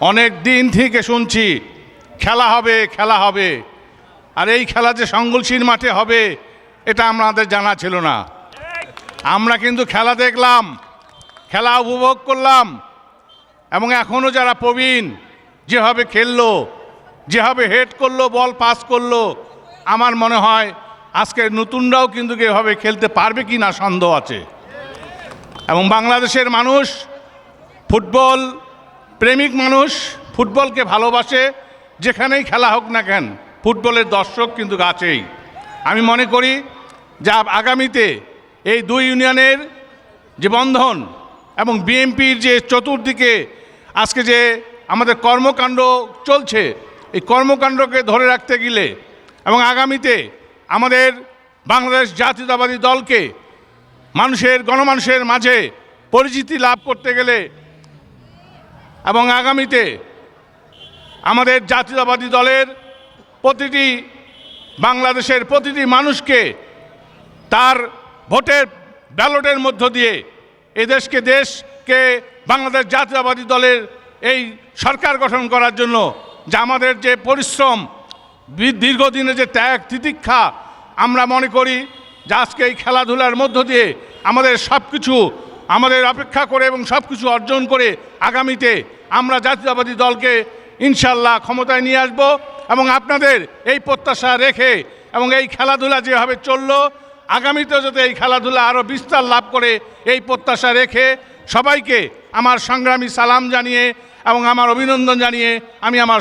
অনেক দিন থেকে শুনছি খেলা হবে খেলা হবে, আর এই খেলা যে সঙ্গলসির মাঠে হবে এটা আমাদের জানা ছিল না। আমরা কিন্তু খেলা দেখলাম, খেলা উপভোগ করলাম, এবং এখনও যারা প্রবীণ যেভাবে খেললো, যেভাবে হেড করলো, বল পাস করলো, আমার মনে হয় আজকের নতুনরাও কিন্তু এভাবে খেলতে পারবে কি না সন্দেহ আছে। এবং বাংলাদেশের মানুষ ফুটবল প্রেমিক মানুষ, ফুটবলকে ভালোবাসে, যেখানেই খেলা হোক না কেন ফুটবলের দর্শক কিন্তু আছেই। আমি মনে করি যে আগামীতে এই দুই ইউনিয়নের যে বন্ধন এবং বিএনপির যে চতুর্দিকে আজকে যে আমাদের কর্মকাণ্ড চলছে, এই কর্মকাণ্ডকে ধরে রাখতে গেলে এবং আগামীতে আমাদের বাংলাদেশ জাতীয়তাবাদী দলকে গণমানুষের মাঝে পরিচিতি লাভ করতে গেলে এবং আগামীতে আমাদের জাতীয়তাবাদী দলের বাংলাদেশের প্রতিটি মানুষকে তার ভোটের ব্যালটের মধ্য দিয়ে দেশকে বাংলাদেশ জাতীয়তাবাদী দলের এই সরকার গঠন করার জন্য যে আমাদের যে পরিশ্রম, দীর্ঘদিনের যে ত্যাগ তিতিক্ষা, আমরা মনে করি যে আজকে এই খেলাধুলার মধ্য দিয়ে আমাদের অপেক্ষা করে এবং সব কিছু অর্জন করে আগামীতে আমরা জাতীয়তাবাদী দলকে ইনশাল্লাহ ক্ষমতায় নিয়ে আসব। এবং আপনাদের এই প্রত্যাশা রেখে এবং এই খেলাধুলা যেভাবে চললো, আগামীতেও যাতে এই খেলাধুলা আরও বিস্তার লাভ করে এই প্রত্যাশা রেখে সবাইকে আমার সংগ্রামী সালাম জানিয়ে এবং আমার অভিনন্দন জানিয়ে আমি আমার